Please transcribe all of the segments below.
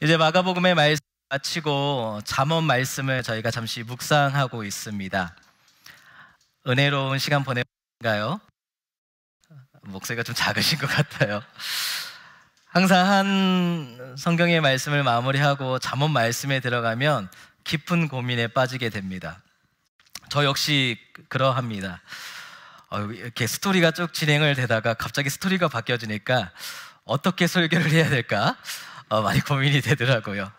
이제 마가복음의 말씀 마치고 잠언 말씀을 저희가 잠시 묵상하고 있습니다. 은혜로운 시간 보내가요? 목소리가 좀 작으신 것 같아요. 항상 한 성경의 말씀을 마무리하고 잠언 말씀에 들어가면 깊은 고민에 빠지게 됩니다. 저 역시 그러합니다. 이렇게 스토리가 쭉 진행을 되다가 갑자기 스토리가 바뀌어지니까 어떻게 설교를 해야 될까? 많이 고민이 되더라고요.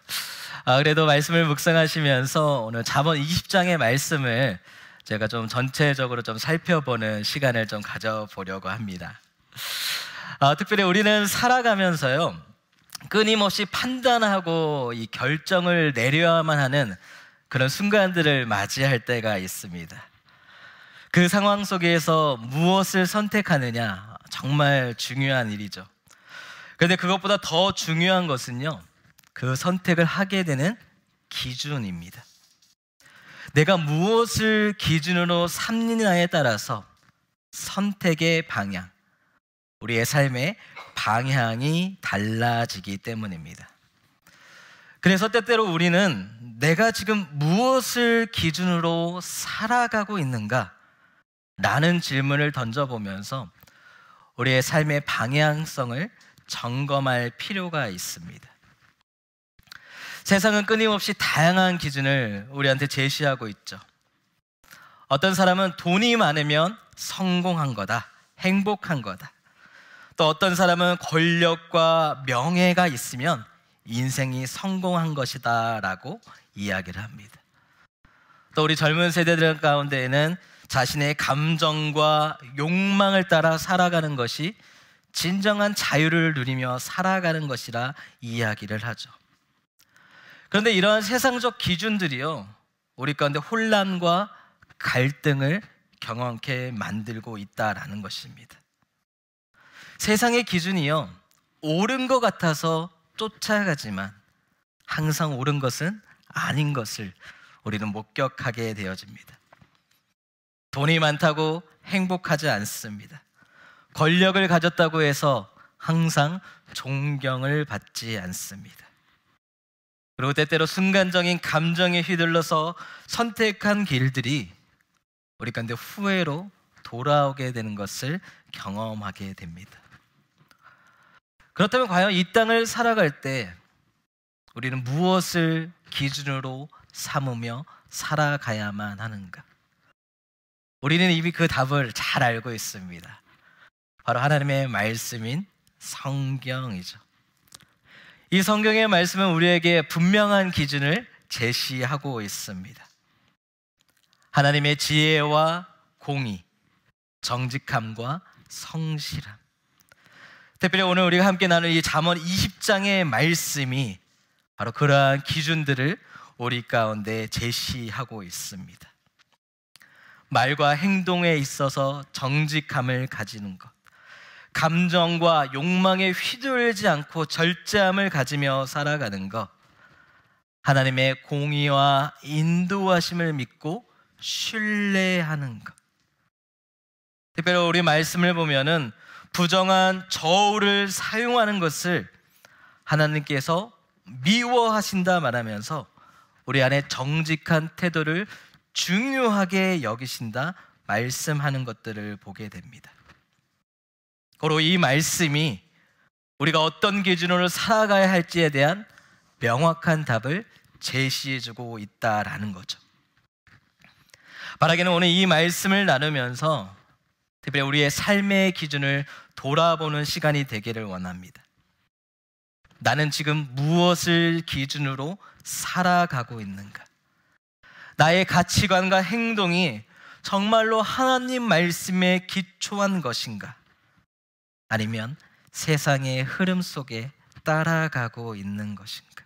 그래도 말씀을 묵상하시면서 오늘 잠언 20장의 말씀을 제가 좀 전체적으로 좀 살펴보는 시간을 좀 가져보려고 합니다. 특별히 우리는 살아가면서요, 끊임없이 판단하고 이 결정을 내려야만 하는 그런 순간들을 맞이할 때가 있습니다. 그 상황 속에서 무엇을 선택하느냐 정말 중요한 일이죠. 그런데 그것보다 더 중요한 것은요, 그 선택을 하게 되는 기준입니다. 내가 무엇을 기준으로 삼느냐에 따라서 선택의 방향, 우리의 삶의 방향이 달라지기 때문입니다. 그래서 때때로 우리는 내가 지금 무엇을 기준으로 살아가고 있는가? 라는 질문을 던져보면서 우리의 삶의 방향성을 점검할 필요가 있습니다. 세상은 끊임없이 다양한 기준을 우리한테 제시하고 있죠. 어떤 사람은 돈이 많으면 성공한 거다, 행복한 거다. 또 어떤 사람은 권력과 명예가 있으면 인생이 성공한 것이다 라고 이야기를 합니다. 또 우리 젊은 세대들 가운데에는 자신의 감정과 욕망을 따라 살아가는 것이 진정한 자유를 누리며 살아가는 것이라 이야기를 하죠. 그런데 이러한 세상적 기준들이요, 우리 가운데 혼란과 갈등을 경험케 만들고 있다라는 것입니다. 세상의 기준이요, 옳은 것 같아서 쫓아가지만 항상 옳은 것은 아닌 것을 우리는 목격하게 되어집니다. 돈이 많다고 행복하지 않습니다. 권력을 가졌다고 해서 항상 존경을 받지 않습니다. 그리고 때때로 순간적인 감정에 휘둘러서 선택한 길들이 우리 가운데 후회로 돌아오게 되는 것을 경험하게 됩니다. 그렇다면 과연 이 땅을 살아갈 때 우리는 무엇을 기준으로 삼으며 살아가야만 하는가? 우리는 이미 그 답을 잘 알고 있습니다. 바로 하나님의 말씀인 성경이죠. 이 성경의 말씀은 우리에게 분명한 기준을 제시하고 있습니다. 하나님의 지혜와 공의, 정직함과 성실함. 특별히 오늘 우리가 함께 나눌 이 잠언 20장의 말씀이 바로 그러한 기준들을 우리 가운데 제시하고 있습니다. 말과 행동에 있어서 정직함을 가지는 것, 감정과 욕망에 휘둘리지 않고 절제함을 가지며 살아가는 것, 하나님의 공의와 인도하심을 믿고 신뢰하는 것. 특별히 우리 말씀을 보면은 부정한 저울을 사용하는 것을 하나님께서 미워하신다 말하면서 우리 안에 정직한 태도를 중요하게 여기신다 말씀하는 것들을 보게 됩니다. 바로 이 말씀이 우리가 어떤 기준으로 살아가야 할지에 대한 명확한 답을 제시해주고 있다라는 거죠. 바라기는 오늘 이 말씀을 나누면서 특별히 우리의 삶의 기준을 돌아보는 시간이 되기를 원합니다. 나는 지금 무엇을 기준으로 살아가고 있는가? 나의 가치관과 행동이 정말로 하나님 말씀에 기초한 것인가? 아니면 세상의 흐름 속에 따라가고 있는 것인가?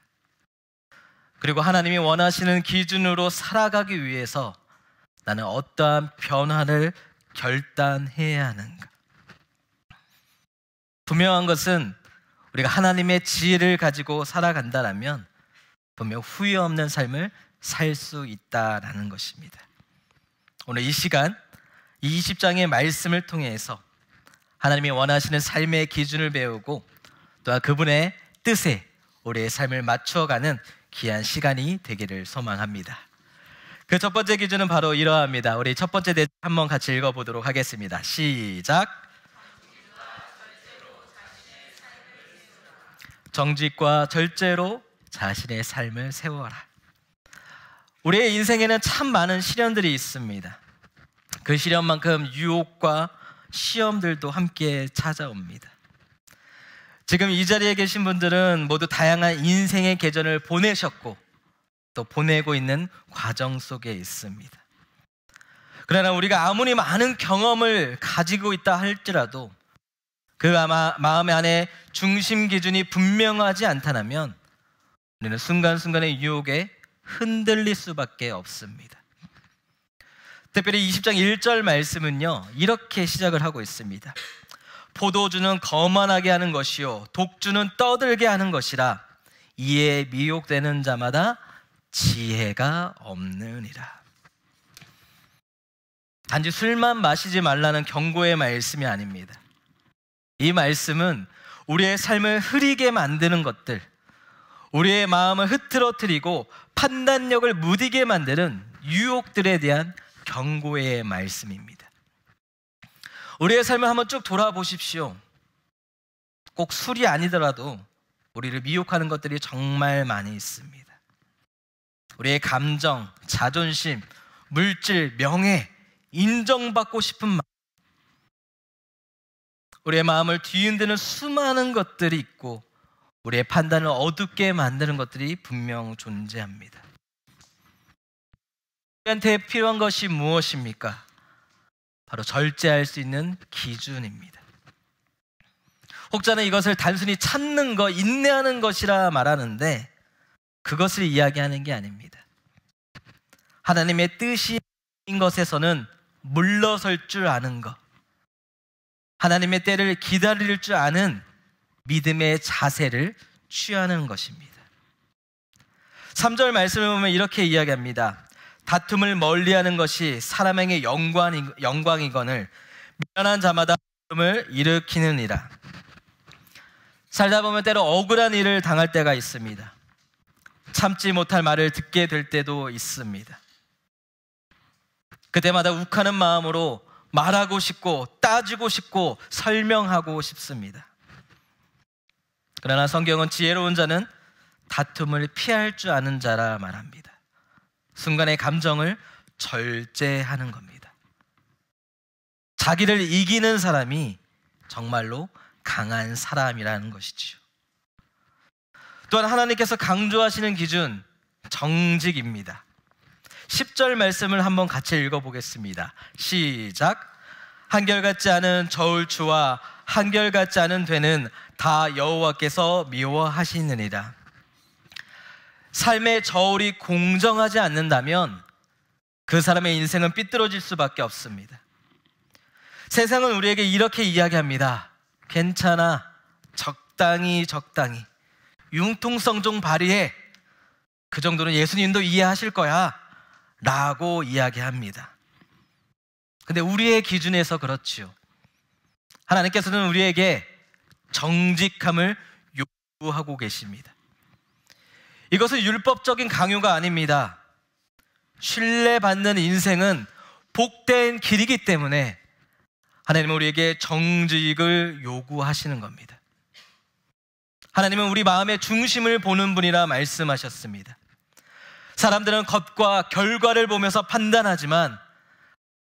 그리고 하나님이 원하시는 기준으로 살아가기 위해서 나는 어떠한 변화를 결단해야 하는가? 분명한 것은 우리가 하나님의 지혜를 가지고 살아간다면 분명 후회 없는 삶을 살 수 있다라는 것입니다. 오늘 이 시간 20장의 말씀을 통해서 하나님이 원하시는 삶의 기준을 배우고 또한 그분의 뜻에 우리의 삶을 맞추어가는 귀한 시간이 되기를 소망합니다. 그 첫 번째 기준은 바로 이러합니다. 우리 첫 번째 대목 한번 같이 읽어보도록 하겠습니다. 시작. 정직과 절제로 자신의 삶을 세워라. 우리의 인생에는 참 많은 시련들이 있습니다. 그 시련만큼 유혹과 시험들도 함께 찾아옵니다. 지금 이 자리에 계신 분들은 모두 다양한 인생의 계절을 보내셨고 또 보내고 있는 과정 속에 있습니다. 그러나 우리가 아무리 많은 경험을 가지고 있다 할지라도 그 마음 안에 중심 기준이 분명하지 않다면 우리는 순간순간의 유혹에 흔들릴 수밖에 없습니다. 특별히 20장 1절 말씀은요, 이렇게 시작을 하고 있습니다. 포도주는 거만하게 하는 것이요 독주는 떠들게 하는 것이라 이에 미혹되는 자마다 지혜가 없느니라. 단지 술만 마시지 말라는 경고의 말씀이 아닙니다. 이 말씀은 우리의 삶을 흐리게 만드는 것들, 우리의 마음을 흐트러뜨리고 판단력을 무디게 만드는 유혹들에 대한 경고의 말씀입니다. 우리의 삶을 한번 쭉 돌아보십시오. 꼭 술이 아니더라도 우리를 미혹하는 것들이 정말 많이 있습니다. 우리의 감정, 자존심, 물질, 명예, 인정받고 싶은 마음, 우리의 마음을 뒤흔드는 수많은 것들이 있고 우리의 판단을 어둡게 만드는 것들이 분명 존재합니다. 우리한테 필요한 것이 무엇입니까? 바로 절제할 수 있는 기준입니다. 혹자는 이것을 단순히 참는 것, 인내하는 것이라 말하는데 그것을 이야기하는 게 아닙니다. 하나님의 뜻인 것에서는 물러설 줄 아는 것, 하나님의 때를 기다릴 줄 아는 믿음의 자세를 취하는 것입니다. 3절 말씀을 보면 이렇게 이야기합니다. 다툼을 멀리하는 것이 사람에게 영광이거늘 미련한 자마다 다툼을 일으키느니라. 살다 보면 때로 억울한 일을 당할 때가 있습니다. 참지 못할 말을 듣게 될 때도 있습니다. 그때마다 욱하는 마음으로 말하고 싶고 따지고 싶고 설명하고 싶습니다. 그러나 성경은 지혜로운 자는 다툼을 피할 줄 아는 자라 말합니다. 순간의 감정을 절제하는 겁니다. 자기를 이기는 사람이 정말로 강한 사람이라는 것이지요. 또한 하나님께서 강조하시는 기준, 정직입니다. 10절 말씀을 한번 같이 읽어보겠습니다. 시작. 한결같지 않은 저울추와 한결같지 않은 되는 다 여호와께서 미워하시느니라. 삶의 저울이 공정하지 않는다면 그 사람의 인생은 삐뚤어질 수밖에 없습니다. 세상은 우리에게 이렇게 이야기합니다. 괜찮아, 적당히 융통성 좀 발휘해, 그 정도는 예수님도 이해하실 거야 라고 이야기합니다. 근데 우리의 기준에서 그렇지요. 하나님께서는 우리에게 정직함을 요구하고 계십니다. 이것은 율법적인 강요가 아닙니다. 신뢰받는 인생은 복된 길이기 때문에 하나님은 우리에게 정직을 요구하시는 겁니다. 하나님은 우리 마음의 중심을 보는 분이라 말씀하셨습니다. 사람들은 겉과 결과를 보면서 판단하지만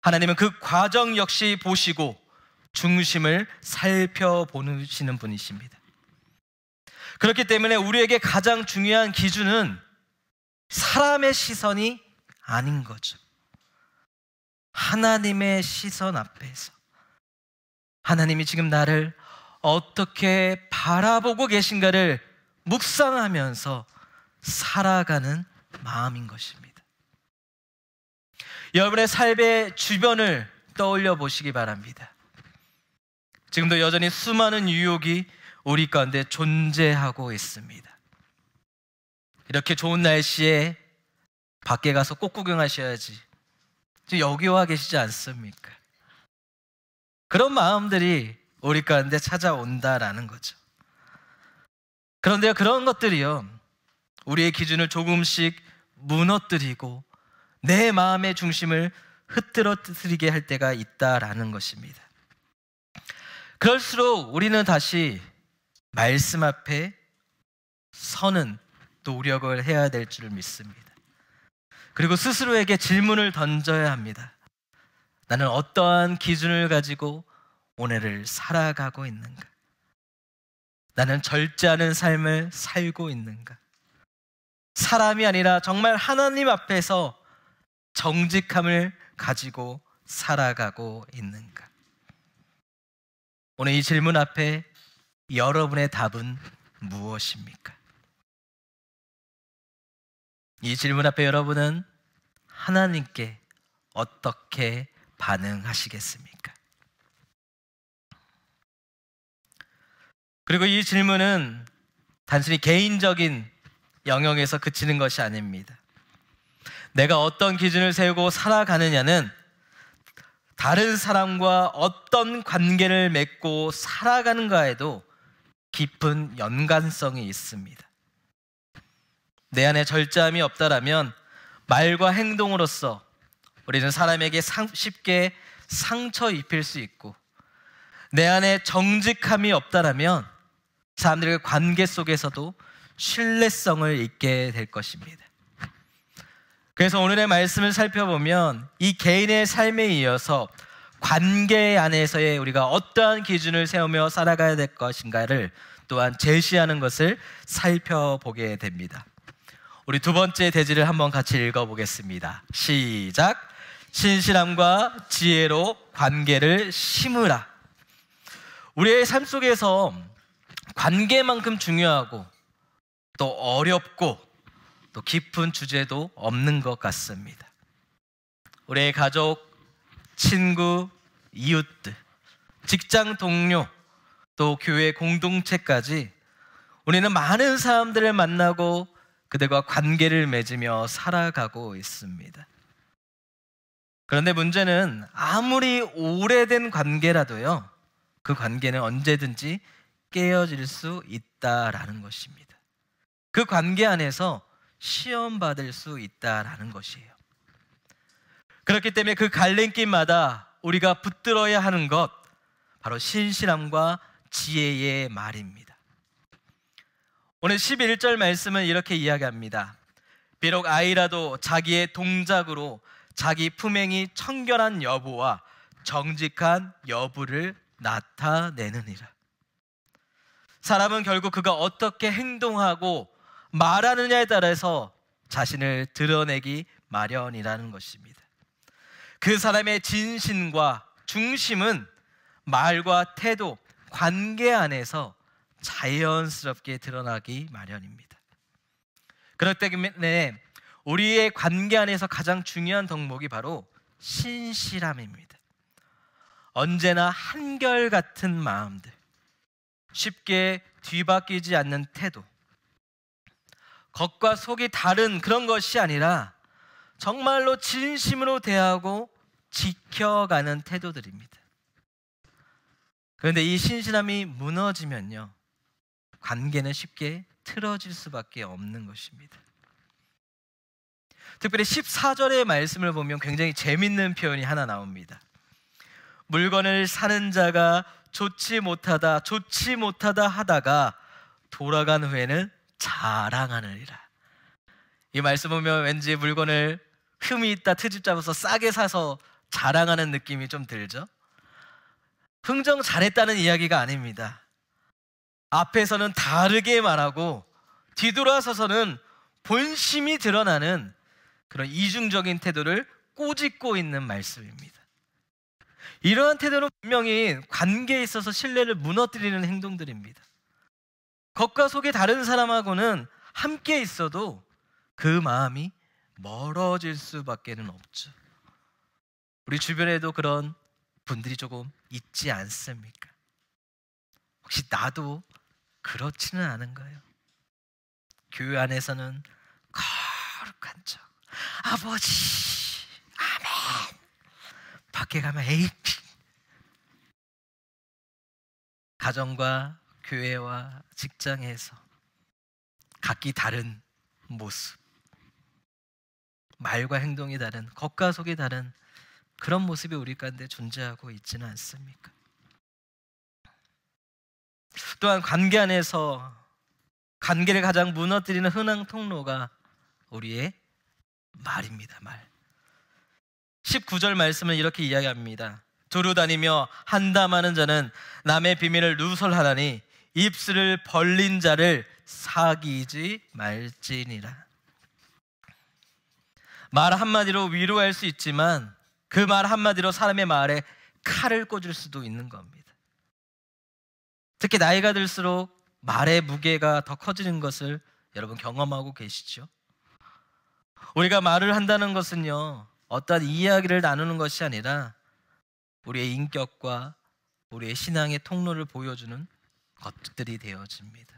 하나님은 그 과정 역시 보시고 중심을 살펴보시는 분이십니다. 그렇기 때문에 우리에게 가장 중요한 기준은 사람의 시선이 아닌 거죠. 하나님의 시선 앞에서 하나님이 지금 나를 어떻게 바라보고 계신가를 묵상하면서 살아가는 마음인 것입니다. 여러분의 삶의 주변을 떠올려 보시기 바랍니다. 지금도 여전히 수많은 유혹이 우리 가운데 존재하고 있습니다. 이렇게 좋은 날씨에 밖에 가서 꽃 구경하셔야지, 지금 여기 와 계시지 않습니까? 그런 마음들이 우리 가운데 찾아온다라는 거죠. 그런데요, 그런 것들이요, 우리의 기준을 조금씩 무너뜨리고 내 마음의 중심을 흐트러뜨리게 할 때가 있다라는 것입니다. 그럴수록 우리는 다시 말씀 앞에 서는 노력을 해야 될 줄 믿습니다. 그리고 스스로에게 질문을 던져야 합니다. 나는 어떠한 기준을 가지고 오늘을 살아가고 있는가? 나는 절제하는 삶을 살고 있는가? 사람이 아니라 정말 하나님 앞에서 정직함을 가지고 살아가고 있는가? 오늘 이 질문 앞에 여러분의 답은 무엇입니까? 이 질문 앞에 여러분은 하나님께 어떻게 반응하시겠습니까? 그리고 이 질문은 단순히 개인적인 영역에서 그치는 것이 아닙니다. 내가 어떤 기준을 세우고 살아가느냐는 다른 사람과 어떤 관계를 맺고 살아가는가에도 깊은 연관성이 있습니다. 내 안에 절제함이 없다라면 말과 행동으로서 우리는 사람에게 쉽게 상처 입힐 수 있고, 내 안에 정직함이 없다라면 사람들의 관계 속에서도 신뢰성을 잊게 될 것입니다. 그래서 오늘의 말씀을 살펴보면 이 개인의 삶에 이어서 관계 안에서의 우리가 어떠한 기준을 세우며 살아가야 될 것인가를 또한 제시하는 것을 살펴보게 됩니다. 우리 두 번째 대지를 한번 같이 읽어보겠습니다. 시작. 신실함과 지혜로 관계를 심으라. 우리의 삶 속에서 관계만큼 중요하고 또 어렵고 또 깊은 주제도 없는 것 같습니다. 우리의 가족, 친구, 이웃들, 직장 동료, 또 교회 공동체까지 우리는 많은 사람들을 만나고 그들과 관계를 맺으며 살아가고 있습니다. 그런데 문제는 아무리 오래된 관계라도요, 그 관계는 언제든지 깨어질 수 있다라는 것입니다. 그 관계 안에서 시험받을 수 있다라는 것이에요. 그렇기 때문에 그 갈림길마다 우리가 붙들어야 하는 것, 바로 신실함과 지혜의 말입니다. 오늘 11절 말씀은 이렇게 이야기합니다. 비록 아이라도 자기의 동작으로 자기 품행이 청결한 여부와 정직한 여부를 나타내느니라. 사람은 결국 그가 어떻게 행동하고 말하느냐에 따라서 자신을 드러내기 마련이라는 것입니다. 그 사람의 진심과 중심은 말과 태도, 관계 안에서 자연스럽게 드러나기 마련입니다. 그렇기 때문에 우리의 관계 안에서 가장 중요한 덕목이 바로 신실함입니다. 언제나 한결같은 마음들, 쉽게 뒤바뀌지 않는 태도, 겉과 속이 다른 그런 것이 아니라 정말로 진심으로 대하고 지켜가는 태도들입니다. 그런데 이 신실함이 무너지면요, 관계는 쉽게 틀어질 수밖에 없는 것입니다. 특별히 14절의 말씀을 보면 굉장히 재밌는 표현이 하나 나옵니다. 물건을 사는 자가 좋지 못하다 하다가 돌아간 후에는 자랑하느니라. 이 말씀 보면 왠지 물건을 흠이 있다 트집 잡아서 싸게 사서 자랑하는 느낌이 좀 들죠? 흥정 잘했다는 이야기가 아닙니다. 앞에서는 다르게 말하고 뒤돌아서서는 본심이 드러나는 그런 이중적인 태도를 꼬집고 있는 말씀입니다. 이러한 태도는 분명히 관계에 있어서 신뢰를 무너뜨리는 행동들입니다. 겉과 속이 다른 사람하고는 함께 있어도 그 마음이 멀어질 수밖에는 없죠. 우리 주변에도 그런 분들이 조금 있지 않습니까? 혹시 나도 그렇지는 않은가요? 교회 안에서는 거룩한 척, 아버지, 아멘. 밖에 가면 에이. 가정과 교회와 직장에서 각기 다른 모습, 말과 행동이 다른, 겉과 속이 다른 그런 모습이 우리 가운데 존재하고 있지는 않습니까? 또한 관계 안에서 관계를 가장 무너뜨리는 흔한 통로가 우리의 말입니다. 말. 19절 말씀을 이렇게 이야기합니다. 두루 다니며 한담하는 자는 남의 비밀을 누설하나니 입술을 벌린 자를 사귀지 말지니라. 말 한마디로 위로할 수 있지만 그 말 한마디로 사람의 말에 칼을 꽂을 수도 있는 겁니다. 특히 나이가 들수록 말의 무게가 더 커지는 것을 여러분 경험하고 계시죠? 우리가 말을 한다는 것은요, 어떠한 이야기를 나누는 것이 아니라 우리의 인격과 우리의 신앙의 통로를 보여주는 것들이 되어집니다.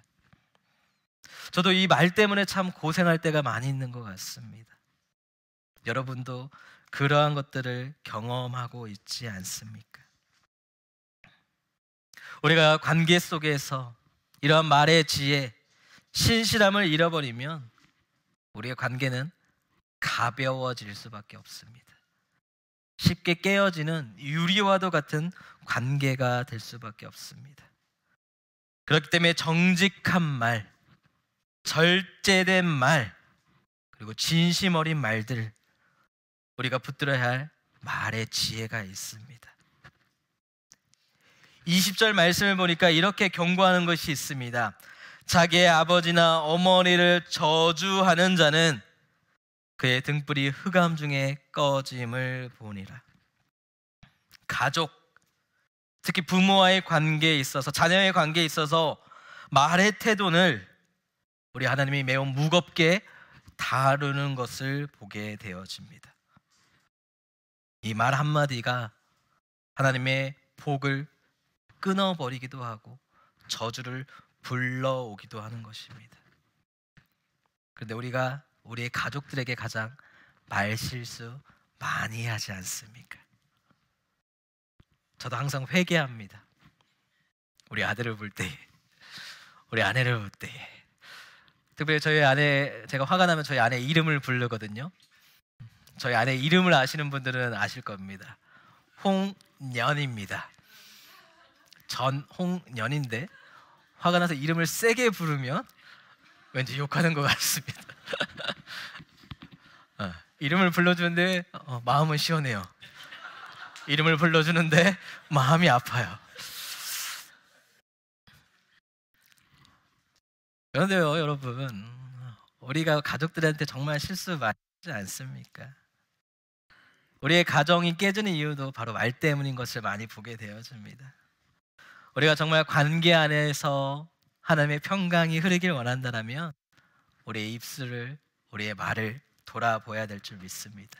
저도 이 말 때문에 참 고생할 때가 많이 있는 것 같습니다. 여러분도 그러한 것들을 경험하고 있지 않습니까? 우리가 관계 속에서 이러한 말의 지혜, 신실함을 잃어버리면 우리의 관계는 가벼워질 수밖에 없습니다. 쉽게 깨어지는 유리와도 같은 관계가 될 수밖에 없습니다. 그렇기 때문에 정직한 말, 절제된 말, 그리고 진심 어린 말들, 우리가 붙들어야 할 말의 지혜가 있습니다. 20절 말씀을 보니까 이렇게 경고하는 것이 있습니다. 자기의 아버지나 어머니를 저주하는 자는 그의 등불이 흑암 중에 꺼짐을 보니라. 가족, 특히 부모와의 관계에 있어서, 자녀의 관계에 있어서 말의 태도를 우리 하나님이 매우 무겁게 다루는 것을 보게 되어집니다. 이 말 한마디가 하나님의 복을 끊어버리기도 하고 저주를 불러오기도 하는 것입니다. 그런데 우리가 우리의 가족들에게 가장 말실수 많이 하지 않습니까? 저도 항상 회개합니다. 우리 아들을 볼 때, 우리 아내를 볼 때, 특별히 저희 아내, 제가 화가 나면 저희 아내 이름을 부르거든요. 저희 아내 이름을 아시는 분들은 아실 겁니다. 홍년입니다. 전홍년인데 화가 나서 이름을 세게 부르면 왠지 욕하는 것 같습니다. 이름을 불러주는데 마음은 시원해요. 이름을 불러주는데 마음이 아파요. 그런데요, 여러분, 우리가 가족들한테 정말 실수 많이 하지 않습니까? 우리의 가정이 깨지는 이유도 바로 말 때문인 것을 많이 보게 되어집니다. 우리가 정말 관계 안에서 하나님의 평강이 흐르길 원한다면 우리의 입술을, 우리의 말을 돌아보아야 될 줄 믿습니다.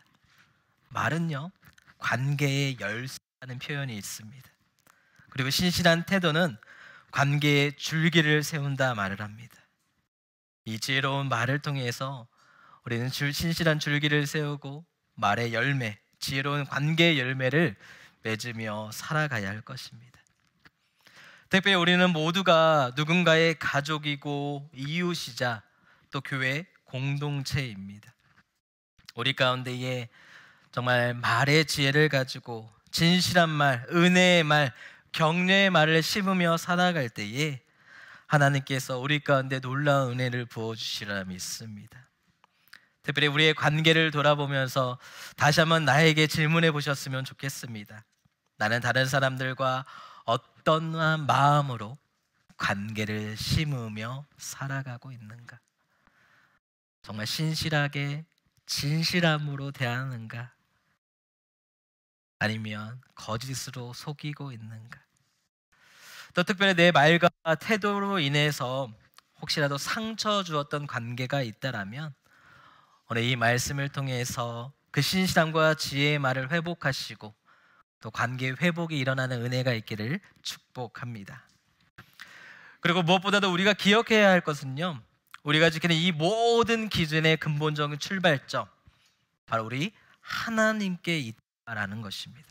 말은요, 관계의 열쇠라는 표현이 있습니다. 그리고 신실한 태도는 관계의 줄기를 세운다 말을 합니다. 이 지혜로운 말을 통해서 우리는 신실한 줄기를 세우고 말의 열매, 지혜로운 관계의 열매를 맺으며 살아가야 할 것입니다. 특별히 우리는 모두가 누군가의 가족이고 이웃이자 또 교회 공동체입니다. 우리 가운데에 정말 말의 지혜를 가지고 진실한 말, 은혜의 말, 격려의 말을 심으며 살아갈 때에 하나님께서 우리 가운데 놀라운 은혜를 부어주시리라 믿습니다. 특별히 우리의 관계를 돌아보면서 다시 한번 나에게 질문해 보셨으면 좋겠습니다. 나는 다른 사람들과 어떤 마음으로 관계를 심으며 살아가고 있는가? 정말 신실하게 진실함으로 대하는가? 아니면 거짓으로 속이고 있는가? 또 특별히 내 말과 태도로 인해서 혹시라도 상처 주었던 관계가 있다라면 오늘 이 말씀을 통해서 그 신실함과 지혜의 말을 회복하시고 또 관계 회복이 일어나는 은혜가 있기를 축복합니다. 그리고 무엇보다도 우리가 기억해야 할 것은요, 우리가 지키는 이 모든 기준의 근본적인 출발점, 바로 우리 하나님께 있다라는 것입니다.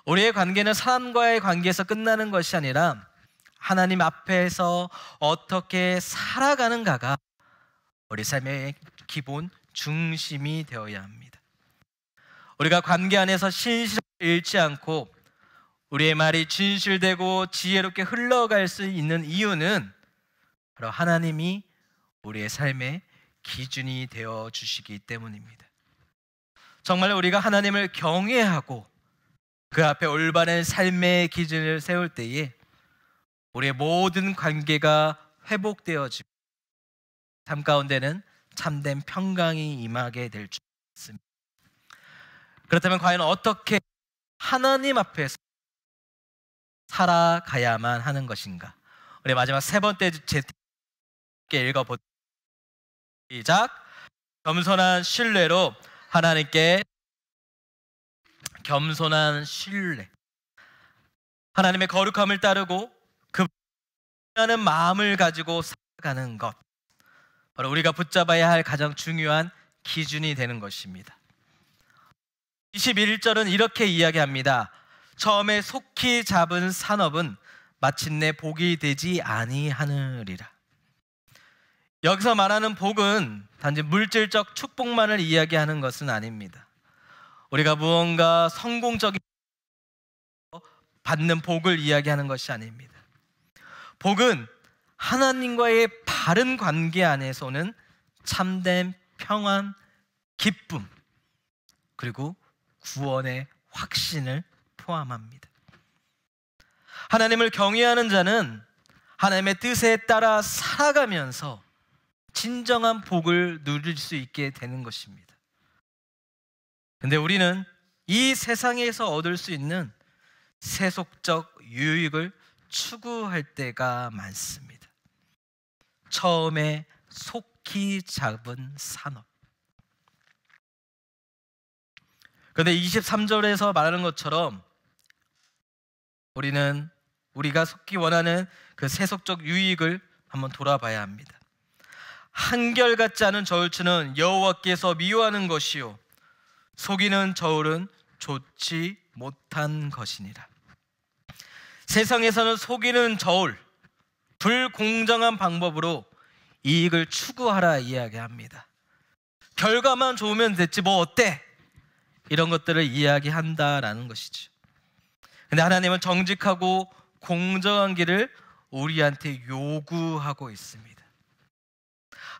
우리의 관계는 사람과의 관계에서 끝나는 것이 아니라 하나님 앞에서 어떻게 살아가는가가 우리 삶의 기본 중심이 되어야 합니다. 우리가 관계 안에서 신실을 잃지 않고 우리의 말이 진실되고 지혜롭게 흘러갈 수 있는 이유는 바로 하나님이 우리의 삶의 기준이 되어 주시기 때문입니다. 정말 우리가 하나님을 경외하고 그 앞에 올바른 삶의 기준을 세울 때에 우리의 모든 관계가 회복되어지고 삶 가운데는 참된 평강이 임하게 될 줄 믿습니다. 그렇다면 과연 어떻게 하나님 앞에서 살아가야만 하는 것인가? 우리 마지막 세 번째 제게 읽어보도록 시작. 겸손한 신뢰로 하나님께 겸손한 신뢰. 하나님의 거룩함을 따르고 그분하는 마음을 가지고 살아가는 것, 바로 우리가 붙잡아야 할 가장 중요한 기준이 되는 것입니다. 21절은 이렇게 이야기합니다. 처음에 속히 잡은 산업은 마침내 복이 되지 아니하느리라. 여기서 말하는 복은 단지 물질적 축복만을 이야기하는 것은 아닙니다. 우리가 무언가 성공적인 받는 복을 이야기하는 것이 아닙니다. 복은 하나님과의 바른 관계 안에서 오는 참된 평안, 기쁨, 그리고 구원의 확신을 포함합니다. 하나님을 경외하는 자는 하나님의 뜻에 따라 살아가면서 진정한 복을 누릴 수 있게 되는 것입니다. 근데 우리는 이 세상에서 얻을 수 있는 세속적 유익을 추구할 때가 많습니다. 처음에 속히 잡은 산업. 그런데 23절에서 말하는 것처럼 우리가 속히 원하는 그 세속적 유익을 한번 돌아봐야 합니다. 한결같지 않은 저울추는 여호와께서 미워하는 것이요 속이는 저울은 좋지 못한 것이니라. 세상에서는 속이는 저울, 불공정한 방법으로 이익을 추구하라 이야기합니다. 결과만 좋으면 됐지 뭐 어때? 이런 것들을 이야기한다라는 것이죠. 근데 하나님은 정직하고 공정한 길을 우리한테 요구하고 있습니다.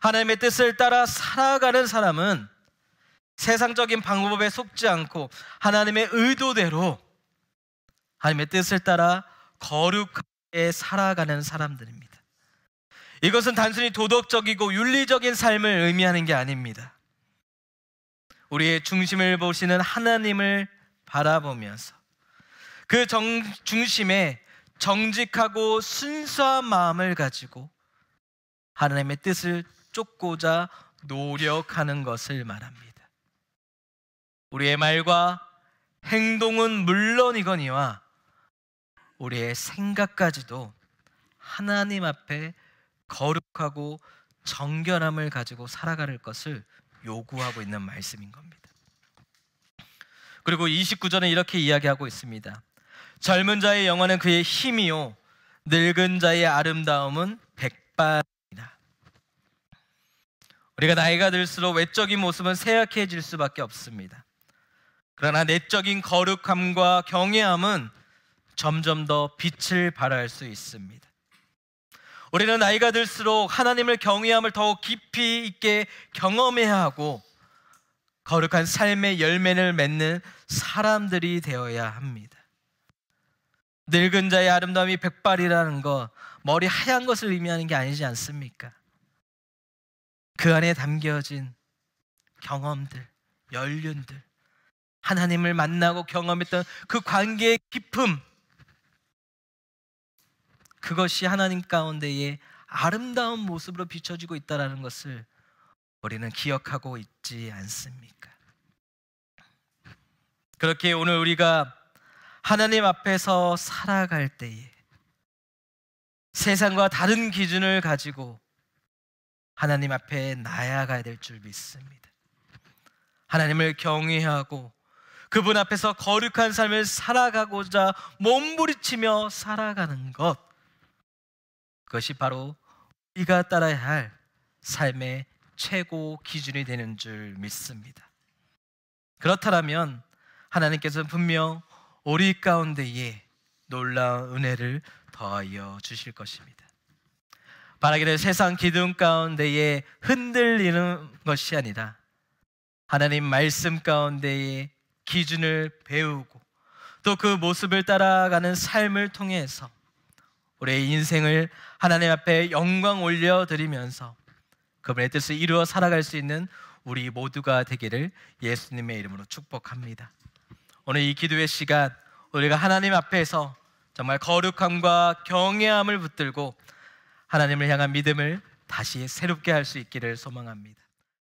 하나님의 뜻을 따라 살아가는 사람은 세상적인 방법에 속지 않고 하나님의 의도대로 하나님의 뜻을 따라 거룩하게 살아가는 사람들입니다. 이것은 단순히 도덕적이고 윤리적인 삶을 의미하는 게 아닙니다. 우리의 중심을 보시는 하나님을 바라보면서 그 중심에 정직하고 순수한 마음을 가지고 하나님의 뜻을 쫓고자 노력하는 것을 말합니다. 우리의 말과 행동은 물론이거니와 우리의 생각까지도 하나님 앞에 거룩하고 정결함을 가지고 살아갈 것을 요구하고 있는 말씀인 겁니다. 그리고 29절은 이렇게 이야기하고 있습니다. 젊은 자의 영화는 그의 힘이요 늙은 자의 아름다움은 백발이라. 우리가 나이가 들수록 외적인 모습은 쇠약해질 수밖에 없습니다. 그러나 내적인 거룩함과 경외함은 점점 더 빛을 발할 수 있습니다. 우리는 나이가 들수록 하나님을 경외함을 더욱 깊이 있게 경험해야 하고 거룩한 삶의 열매를 맺는 사람들이 되어야 합니다. 늙은 자의 아름다움이 백발이라는 것, 머리 하얀 것을 의미하는 게 아니지 않습니까? 그 안에 담겨진 경험들, 연륜들, 하나님을 만나고 경험했던 그 관계의 깊음, 그것이 하나님 가운데의 아름다운 모습으로 비춰지고 있다는 것을 우리는 기억하고 있지 않습니까? 그렇게 오늘 우리가 하나님 앞에서 살아갈 때에 세상과 다른 기준을 가지고 하나님 앞에 나아가야 될 줄 믿습니다. 하나님을 경외하고 그분 앞에서 거룩한 삶을 살아가고자 몸부리치며 살아가는 것, 그것이 바로 우리가 따라야 할 삶의 최고 기준이 되는 줄 믿습니다. 그렇다면 하나님께서는 분명 우리 가운데에 놀라운 은혜를 더하여 주실 것입니다. 바라기를 세상 기둥 가운데에 흔들리는 것이 아니라 하나님 말씀 가운데에 기준을 배우고 또 그 모습을 따라가는 삶을 통해서 우리의 인생을 하나님 앞에 영광 올려드리면서 그분의 뜻을 이루어 살아갈 수 있는 우리 모두가 되기를 예수님의 이름으로 축복합니다. 오늘 이 기도의 시간 우리가 하나님 앞에서 정말 거룩함과 경외함을 붙들고 하나님을 향한 믿음을 다시 새롭게 할 수 있기를 소망합니다.